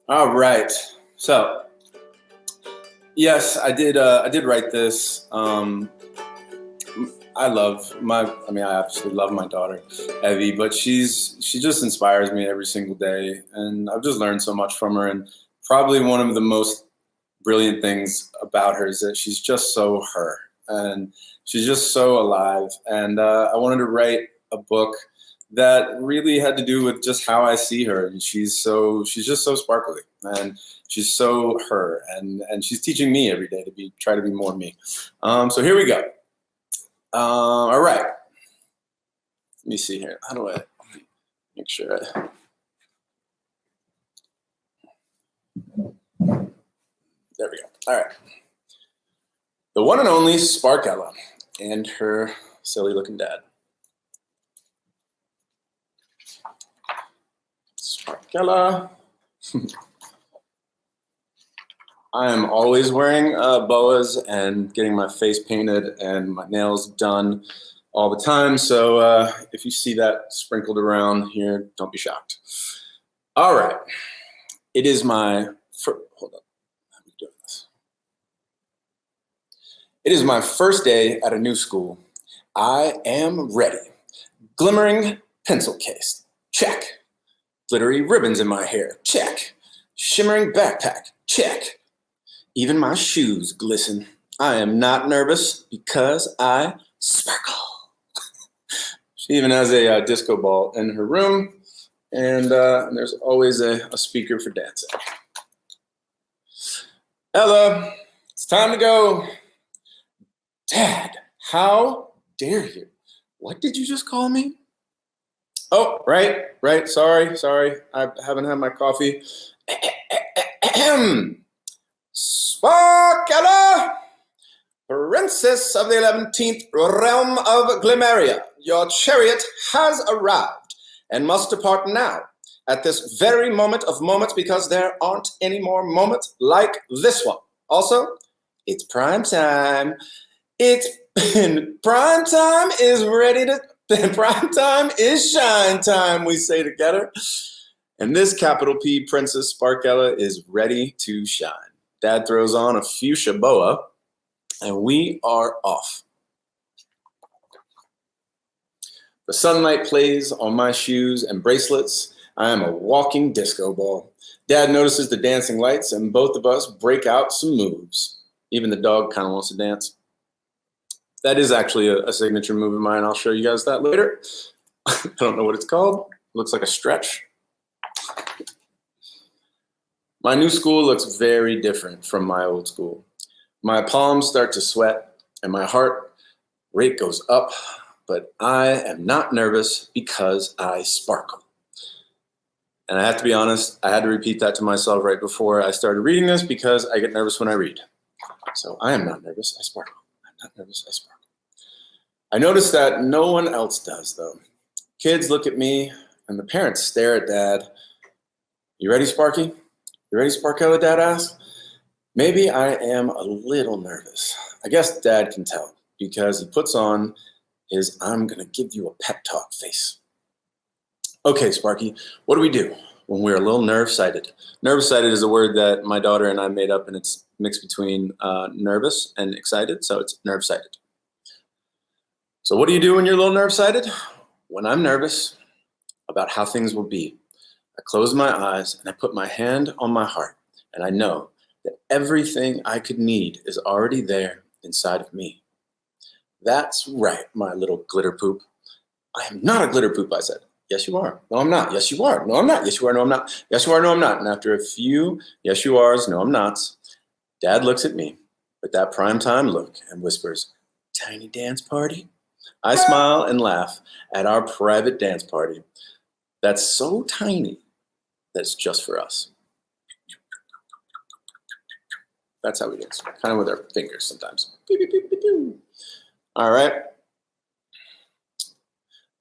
All right. So, yes, I did. I did write this. I absolutely love my daughter, Evie, but she just inspires me every single day, and I've just learned so much from her. And probably one of the most brilliant things about her is that she's just so her, and she's just so alive. And I wanted to write a book that really had to do with just how I see her, and she's just so sparkly, and she's so her, and she's teaching me every day to try to be more me. So here we go. All right. Let me see here. How do I make sure there we go. All right. The one and only Sparkella and her silly looking dad. Sparkella. I am always wearing boas and getting my face painted and my nails done all the time. So if you see that sprinkled around here, don't be shocked. All right. It is my hold on. How are we doing this? It is my first day at a new school. I am ready. Glimmering pencil case. Check. Glittery ribbons in my hair. Check. Shimmering backpack. Check. Even my shoes glisten. I am not nervous because I sparkle. She even has a disco ball in her room, and there's always a speaker for dancing. Ella, it's time to go. Dad, how dare you? What did you just call me? Oh, right. Sorry. I haven't had my coffee. Sparkella, princess of the 11th realm of Glimeria, your chariot has arrived and must depart now at this very moment of moments because there aren't any more moments like this one. Also, it's prime time. Prime time is ready to, prime time is shine time, we say together. And this capital P Princess Sparkella is ready to shine. Dad throws on a fuchsia boa, and we are off. The sunlight plays on my shoes and bracelets. I am a walking disco ball. Dad notices the dancing lights, and both of us break out some moves. Even the dog kind of wants to dance. That is actually a signature move of mine. I'll show you guys that later. I don't know what it's called. It looks like a stretch. My new school looks very different from my old school. My palms start to sweat and my heart rate goes up, but I am not nervous because I sparkle. And I have to be honest, I had to repeat that to myself right before I started reading this because I get nervous when I read. So I am not nervous, I sparkle. I'm not nervous, I sparkle. I notice that no one else does though. Kids look at me and the parents stare at Dad. You ready, Sparky? You ready, Sparkella, Dad asked. Maybe I am a little nervous. I guess Dad can tell because he puts on his I'm gonna give you a pep talk face. Okay, Sparky, what do we do when we're a little nerve-sighted? Nerve-sighted is a word that my daughter and I made up, and it's mixed between nervous and excited, so it's nerve-sighted. So what do you do when you're a little nerve-sighted? When I'm nervous about how things will be, I close my eyes and I put my hand on my heart, and I know that everything I could need is already there inside of me. That's right, my little glitter poop. I am not a glitter poop, I said. Yes, you are. No, I'm not. Yes, you are. No, I'm not. Yes, you are. No, I'm not. Yes, you are. No, I'm not. And after a few yes, you are's, no, I'm nots, Dad looks at me with that primetime look and whispers, tiny dance party? I smile and laugh at our private dance party. That's so tiny that's just for us. That's how we dance, kind of with our fingers sometimes. All right.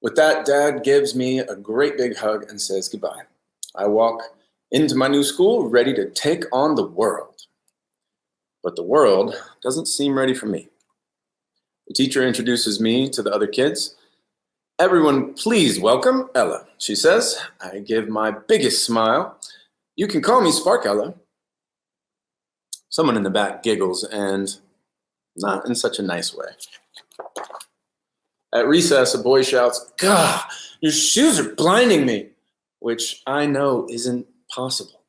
With that, Dad gives me a great big hug and says goodbye. I walk into my new school ready to take on the world. But the world doesn't seem ready for me. The teacher introduces me to the other kids. Everyone, please welcome Ella, she says. I give my biggest smile You can call me Sparkella. Someone in the back giggles, and not in such a nice way. At recess, a boy shouts, "Gah, your shoes are blinding me," which I know isn't possible.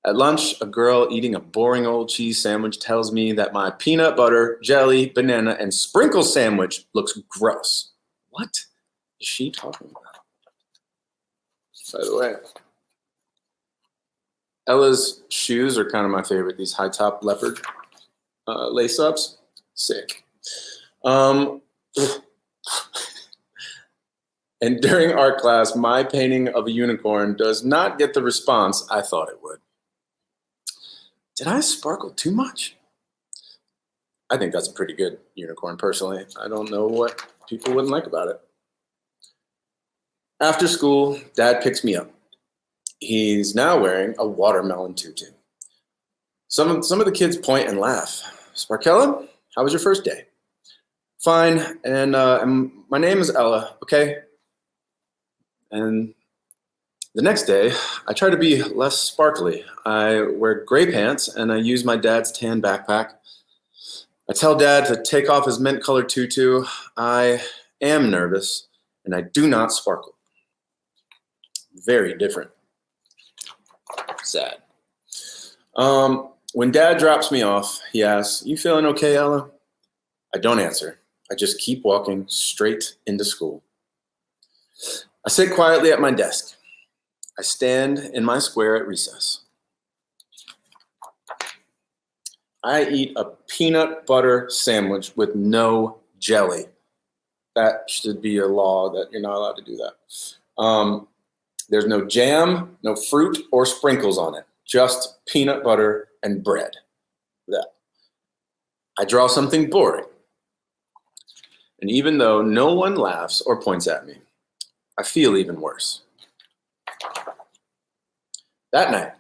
At lunch, a girl eating a boring old cheese sandwich tells me that my peanut butter, jelly, banana, and sprinkle sandwich looks gross. What is she talking about? By the way, Ella's shoes are kind of my favorite. These high top leopard lace ups, sick. And during art class, my painting of a unicorn does not get the response I thought it would. Did I sparkle too much? I think that's a pretty good unicorn, personally. I don't know what people wouldn't like about it. After school, Dad picks me up. He's now wearing a watermelon tutu. Some of the kids point and laugh. "Sparkella, how was your first day?" "Fine, and my name is Ella, okay?" And the next day, I try to be less sparkly. I wear gray pants, and I use my dad's tan backpack. I tell Dad to take off his mint-colored tutu. I am nervous, and I do not sparkle. Very different. Sad. When Dad drops me off, he asks, "You feeling okay, Ella?" I don't answer. I just keep walking straight into school. I sit quietly at my desk. I stand in my square at recess. I eat a peanut butter sandwich with no jelly. That should be a law that you're not allowed to do that. There's no jam, no fruit or sprinkles on it, just peanut butter and bread. That. I draw something boring. And even though no one laughs or points at me, I feel even worse. That night,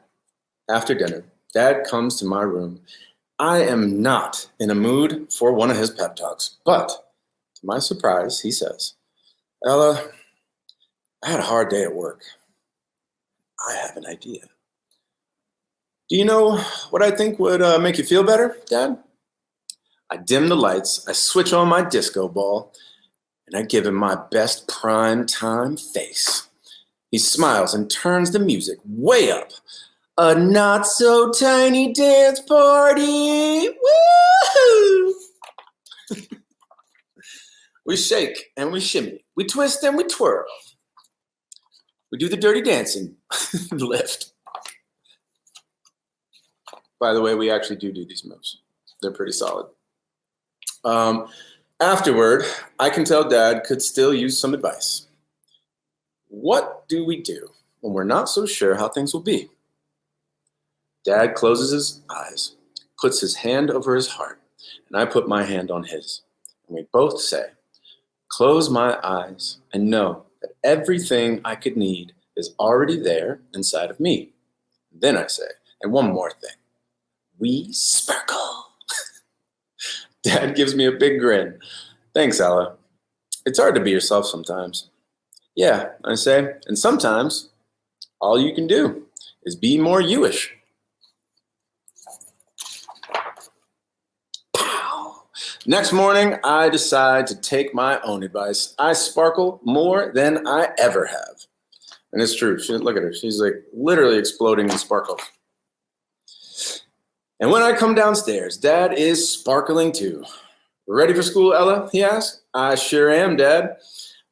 after dinner, Dad comes to my room. I am not in a mood for one of his pep talks, but to my surprise, he says, "Ella, I had a hard day at work. I have an idea. Do you know what I think would make you feel better, Dad?" I dim the lights, I switch on my disco ball, and I give him my best prime time face. He smiles and turns the music way up. A not so tiny dance party. Woo! We shake and we shimmy. We twist and we twirl. We do the dirty dancing lift. By the way, we actually do these moves. They're pretty solid. Afterward, I can tell Dad could still use some advice. What do we do when we're not so sure how things will be? Dad closes his eyes, puts his hand over his heart, and I put my hand on his. And we both say, "Close my eyes and know that everything I could need is already there inside of me." Then I say, and one more thing, "We sparkle." Dad gives me a big grin. "Thanks, Ella. It's hard to be yourself sometimes." "Yeah," I say, "and sometimes all you can do is be more you-ish." Pow! Next morning, I decide to take my own advice. I sparkle more than I ever have. And it's true. Look at her. She's like literally exploding in sparkles. And when I come downstairs, Dad is sparkling too. "Ready for school, Ella?" he asks. "I sure am, Dad,"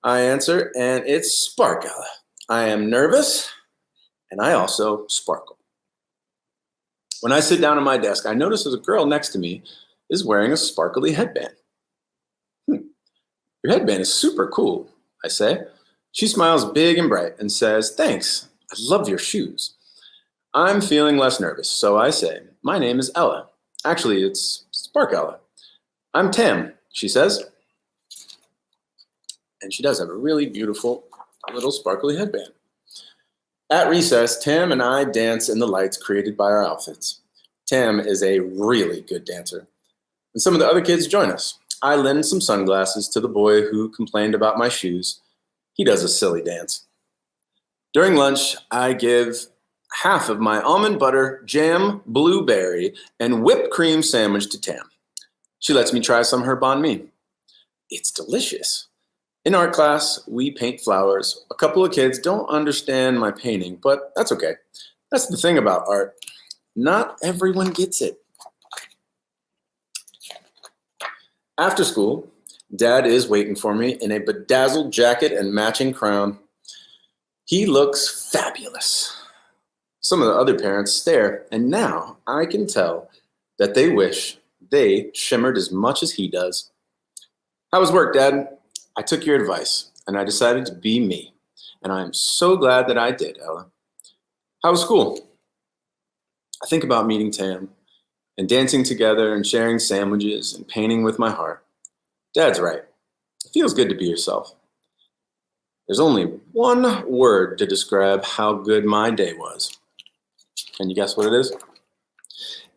I answer, and it's Sparkella. I am nervous, and I also sparkle. When I sit down at my desk, I notice that a girl next to me is wearing a sparkly headband. "Your headband is super cool," I say. She smiles big and bright and says, "Thanks, I love your shoes." I'm feeling less nervous, so I say, "My name is Ella. Actually, it's Sparkella." "I'm Tam," she says. And she does have a really beautiful little sparkly headband. At recess, Tam and I dance in the lights created by our outfits. Tam is a really good dancer, and some of the other kids join us. I lend some sunglasses to the boy who complained about my shoes. He does a silly dance. During lunch, I give half of my almond butter, jam, blueberry, and whipped cream sandwich to Tam. She lets me try some of her banh mi. It's delicious. In art class, we paint flowers. A couple of kids don't understand my painting, but that's okay. That's the thing about art. Not everyone gets it. After school, Dad is waiting for me in a bedazzled jacket and matching crown. He looks fabulous. Some of the other parents stare, and now I can tell that they wish they shimmered as much as he does. How was work, Dad? I took your advice, and I decided to be me. And I am so glad that I did, Ella. How was school? I think about meeting Tam and dancing together and sharing sandwiches and painting with my heart. Dad's right. It feels good to be yourself. There's only one word to describe how good my day was. Can you guess what it is?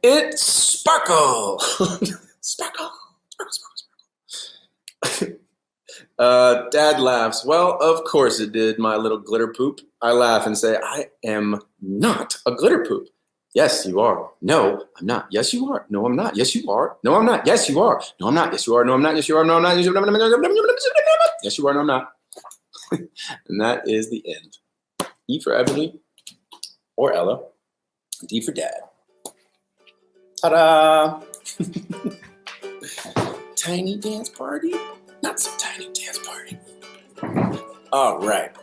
It's sparkle! Sparkle! Sparkle, sparkle, sparkle. Dad laughs. Well, of course it did, my little glitter poop. I laugh and say, I am not a glitter poop. Yes, you are. No, I'm not. Yes, you are. No, I'm not. Yes, you are. No, I'm not. Yes, you are. No, I'm not. Yes, you are. No, I'm not. Yes, you are. No, I'm not. Yes, you are. Yes, you are. No, I'm not. And that is the end. E for Everly or Ella. D for Dad. Ta-da! Tiny dance party? Not so tiny dance party. All right.